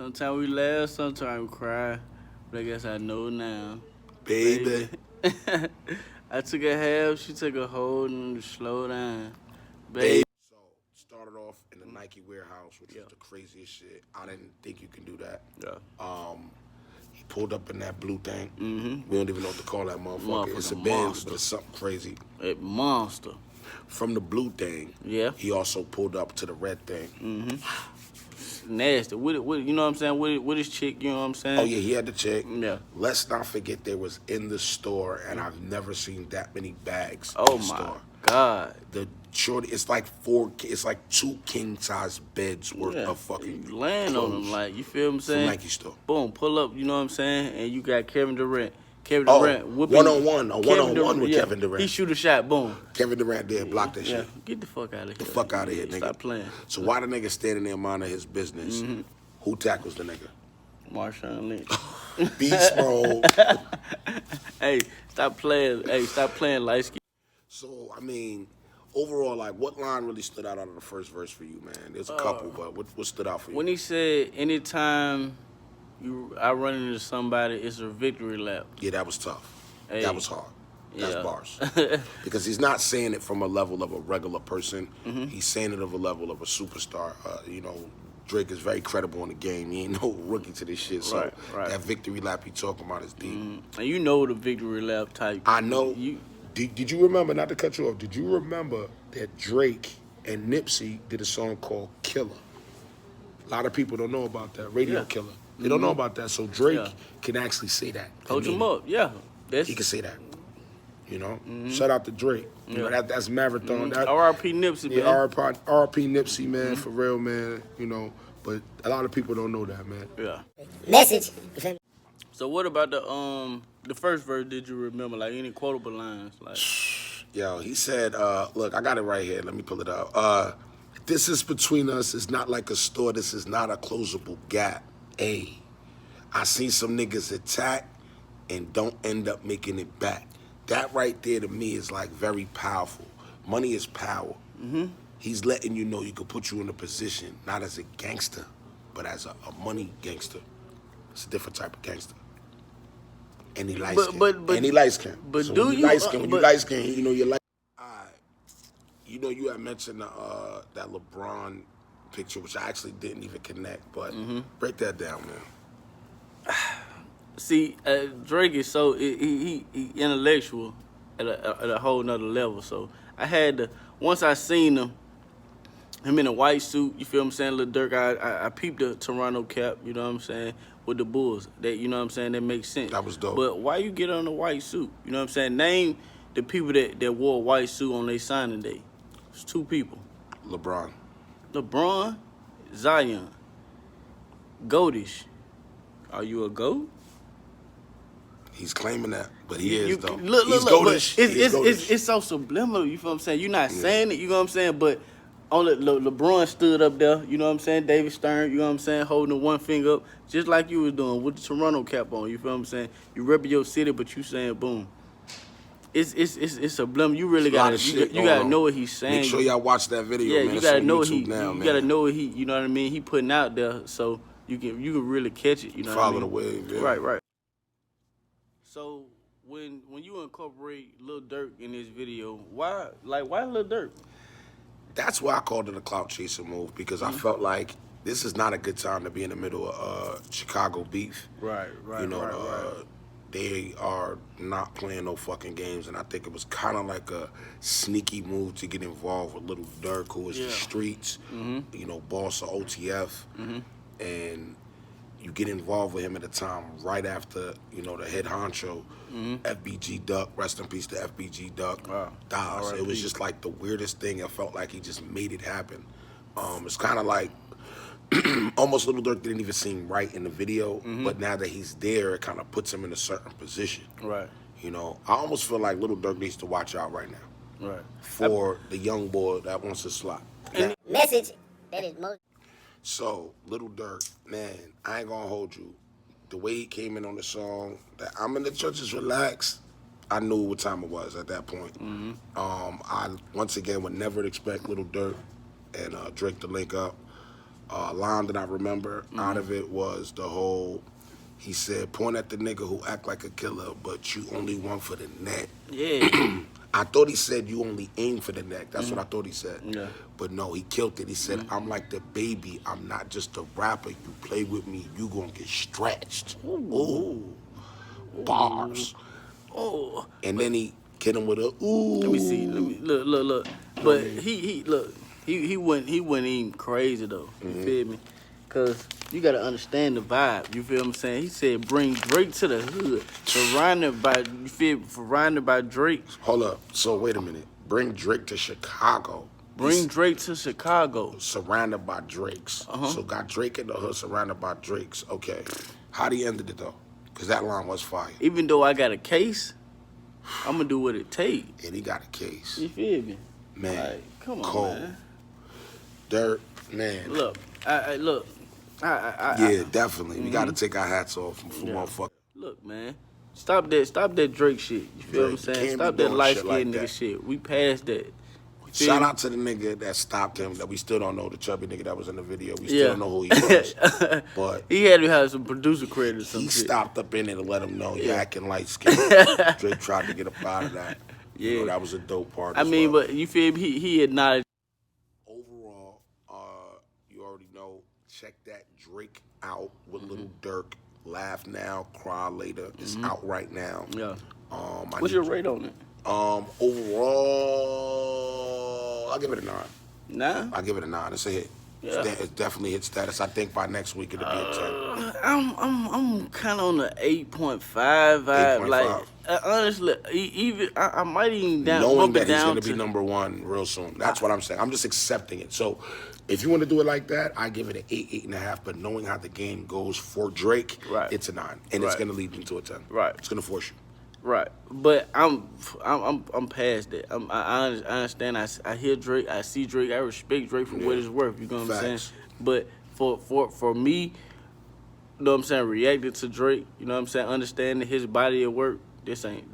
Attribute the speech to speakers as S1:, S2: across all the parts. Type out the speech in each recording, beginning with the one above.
S1: Sometimes we laugh, sometimes we cry. But I guess I know now.
S2: Baby.
S1: I took a half, she took a hold and slow down.
S2: Baby.
S1: Baby.
S2: So, started off in the Nike warehouse, which is the craziest shit. I didn't think you can do that.
S1: Yeah.
S2: He pulled up in that blue thing.
S1: Mm-hmm.
S2: We don't even know what to call that motherfucker. It's a Benz, but it's something crazy.
S1: A monster.
S2: From the blue thing,
S1: Yeah.
S2: he also pulled up to the red thing.
S1: Mm-hmm. Nasty. With you know what I'm saying? With his chick, you know what I'm saying?
S2: Oh, yeah, he had the chick.
S1: Yeah.
S2: Let's not forget they was in the store, and I've never seen that many bags
S1: Oh,
S2: in the
S1: my
S2: store.
S1: God.
S2: The shorty, it's like two king-size beds worth of fucking
S1: you land
S2: clothes
S1: on them, like, you feel what I'm saying?
S2: from Nike store.
S1: Boom, pull up, you know what I'm saying? And you got Kevin Durant. Kevin
S2: Oh,
S1: Durant whipping.
S2: one-on-one with Kevin Durant.
S1: He shoot a shot, boom.
S2: Kevin Durant did block that shit.
S1: Get the fuck out of here.
S2: The fuck out of here, nigga.
S1: Stop playing.
S2: So why the nigga standing there minding his business? Who tackles the nigga?
S1: Marshawn Lynch.
S2: Beast mode.
S1: Hey, stop playing. Hey, stop playing light skin.
S2: So, I mean, overall, like, what line really stood out of the first verse for you, man? There's a couple, but what stood out for you?
S1: When he said, anytime I run into somebody, it's a victory lap.
S2: Yeah, that was tough.
S1: Hey.
S2: That was hard. That's bars. Because he's not saying it from a level of a regular person. He's saying it of a level of a superstar. You know, Drake is very credible in the game. He ain't no rookie to this shit. So that victory lap he talking about is deep.
S1: And you know the victory lap type.
S2: I know. Did you remember, not to cut you off, did you remember that Drake and Nipsey did a song called Killer? A lot of people don't know about that. Radio Killer. They don't know about that. So Drake can actually say that.
S1: Coach him up, yeah.
S2: He can say that. You know? Shout out to Drake. You know, that's marathon.
S1: R.I.P. Nipsey, man.
S2: Yeah, R.I.P. Nipsey, man, for real, man. You know, but a lot of people don't know that, man.
S1: Yeah.
S3: Message.
S1: So what about the first verse? Did you remember, like, any quotable lines? Like,
S2: yo, he said, look, I got it right here. Let me pull it out. This is between us. It's not like a store. This is not a closable gap. Hey, I seen some niggas attack and don't end up making it back. That right there to me is like very powerful. Money is power. He's letting you know you could put you in a position, not as a gangster, but as a money gangster. It's a different type of gangster. And he light skin. And he light skin.
S1: But
S2: so
S1: do
S2: when
S1: you?
S2: When you light skin, you know you're light. You know you had mentioned that LeBron picture, which I actually didn't even connect, but break that down, man.
S1: See, Drake is so he intellectual at a whole nother level. So I had to, once I seen him in a white suit, you feel what I'm saying, Lil Durk, I peeped the Toronto cap, you know what I'm saying, with the Bulls. That, you know what I'm saying, that makes sense.
S2: That was dope.
S1: But why you get on a white suit? You know what I'm saying? Name the people that wore a white suit on their signing day. It's two people. LeBron, Zion, Goatish. Are you a GOAT?
S2: He's claiming that, but he is, though.
S1: Look,
S2: he's goatish.
S1: It's so subliminal, you feel what I'm saying? You're not saying it, you know what I'm saying? But only LeBron stood up there, you know what I'm saying? David Stern, you know what I'm saying? Holding the one finger up, just like you was doing with the Toronto cap on, you feel what I'm saying? You repping your city, but you saying boom. It's subliminal. You really gotta know what he's saying.
S2: Make sure y'all watch that video, man.
S1: You gotta know what
S2: you
S1: gotta know what you know what I mean? He putting out there so you can really catch it, you know
S2: Follow
S1: what I mean?
S2: the wave, yeah.
S1: Right. So when you incorporate Lil Durk in this video, why Lil Durk?
S2: That's why I called it a clout chaser move, because I felt like this is not a good time to be in the middle of Chicago beef.
S1: Right.
S2: You know, they are not playing no fucking games, and I think it was kind of like a sneaky move to get involved with Lil Durk, who is the streets, you know, boss of OTF, and you get involved with him at a time right after, you know, the head honcho, FBG Duck, rest in peace to FBG Duck, dies. It was just like the weirdest thing. I felt like he just made it happen. It's kind of like almost Lil Durk didn't even seem right in the video, but now that he's there, it kind of puts him in a certain position.
S1: Right.
S2: You know, I almost feel like Lil Durk needs to watch out right now.
S1: Right.
S2: For the young boy that wants to slot.
S3: Message. That is most.
S2: So, Lil Durk, man, I ain't gonna hold you. The way he came in on the song, that I'm in the churches, relax, I knew what time it was at that point. I, once again, would never expect Lil Durk and Drake to link up. line that I remember
S1: Mm-hmm.
S2: out of it was the whole. He said, "Point at the nigga who act like a killer, but you only one for the neck."
S1: Yeah.
S2: I thought he said you only aim for the neck. That's what I thought he said.
S1: Yeah.
S2: But no, he killed it. He said, "I'm like the baby. I'm not just a rapper. You play with me, you gonna get stretched." Ooh. Bars.
S1: Oh.
S2: And then he hit him with a ooh.
S1: Let me see. Let me look. But he went even crazy though. You feel me? Cause you gotta understand the vibe. You feel what I'm saying? He said bring Drake to the hood. Surrounded by Drake.
S2: Hold up. So wait a minute. Bring Drake to Chicago.
S1: Bring Drake to Chicago.
S2: Surrounded by Drakes. So got Drake in the hood surrounded by Drakes. Okay. How he ended it though? Because that line was fire.
S1: Even though I got a case, I'm gonna do what it takes.
S2: And he got a case.
S1: You feel me?
S2: Man.
S1: Like, come on,
S2: cold.
S1: man.
S2: Dirt, man.
S1: Look, look.
S2: Yeah, definitely. We got to take our hats off for motherfucker.
S1: Look, man. Stop that Drake shit. You feel what I'm
S2: Drake,
S1: saying?
S2: can't be
S1: Stop that
S2: doing
S1: light
S2: shit
S1: skinned
S2: like
S1: nigga
S2: that.
S1: shit. We passed that. You feel
S2: Shout
S1: me?
S2: out to the nigga that stopped him that we still don't know, the chubby nigga that was in the video. We still
S1: Yeah.
S2: don't know who he was. But
S1: He had to have some producer credit or some
S2: he
S1: shit.
S2: stopped up in it to let him know you're
S1: Yeah.
S2: acting light skinned. Drake tried to get up out of that. You know,
S1: Yeah.
S2: that was a dope part.
S1: I
S2: as
S1: mean,
S2: well.
S1: but you feel me? He acknowledged.
S2: Overall, you already know, check that Drake out with Lil Durk. Laugh Now, Cry Later. It's out right now.
S1: Yeah.
S2: I
S1: What's
S2: need
S1: your rate on it?
S2: Overall, I'll give it a 9.
S1: Nah.
S2: I'll give it a 9. It's a hit.
S1: Yeah.
S2: It's definitely hit status. I think by next week it'll be a 10.
S1: I'm kind of on the 8.5 vibe.
S2: 8.5.
S1: Like honestly, even I might even
S2: Knowing
S1: bump
S2: that
S1: it
S2: he's
S1: down
S2: going to be number 1 real soon. That's what I'm saying. I'm just accepting it. So if you want to do it like that, I give it an 8, 8.5. But knowing how the game goes for Drake,
S1: Right.
S2: it's a 9. And it's
S1: Right.
S2: going to lead into a 10.
S1: Right.
S2: It's going to force you.
S1: Right, but I'm past that. I understand. I hear Drake. I see Drake. I respect Drake for what it's worth. You know what I'm saying?
S2: Facts.
S1: But for me, you know what I'm saying, reacting to Drake, you know what I'm saying, understanding his body of work, this ain't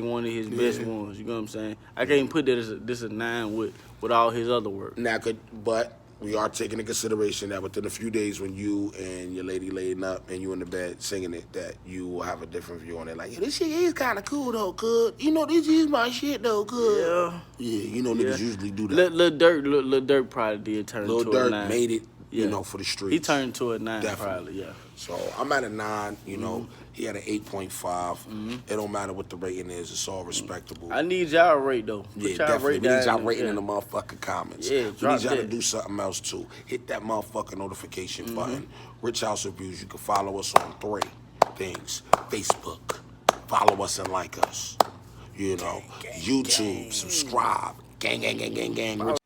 S1: one of his best ones. You know what I'm saying? I can't put that as a 9 with all his other work.
S2: Now, but we are taking into consideration that within a few days when you and your lady laying up and you in the bed singing it, that you will have a different view on it. Like, yeah, this shit is kind of cool, though, cuz. You know, this is my shit, though, cuz.
S1: Yeah.
S2: Yeah, you know niggas usually do that.
S1: Lil Durk probably did turn
S2: Lil
S1: to a 9.
S2: Durk made it, you
S1: Yeah.
S2: know, for the streets.
S1: He turned to a 9
S2: Definitely.
S1: probably, yeah.
S2: So I'm at a 9, you know. He had an 8.5. It don't matter what the rating is. It's all respectable.
S1: I need y'all rate though. Put
S2: Yeah,
S1: y'all
S2: definitely.
S1: rate
S2: We need
S1: down
S2: y'all
S1: in-
S2: rating
S1: yeah.
S2: in the motherfucking comments.
S1: Yeah,
S2: we
S1: drop
S2: need y'all to
S1: that.
S2: do something else too. Hit that motherfucking notification button. Rich House Reviews. You can follow us on 3 things. Facebook. Follow us and like us. You know. YouTube. Subscribe. Gang, gang, gang, gang, gang.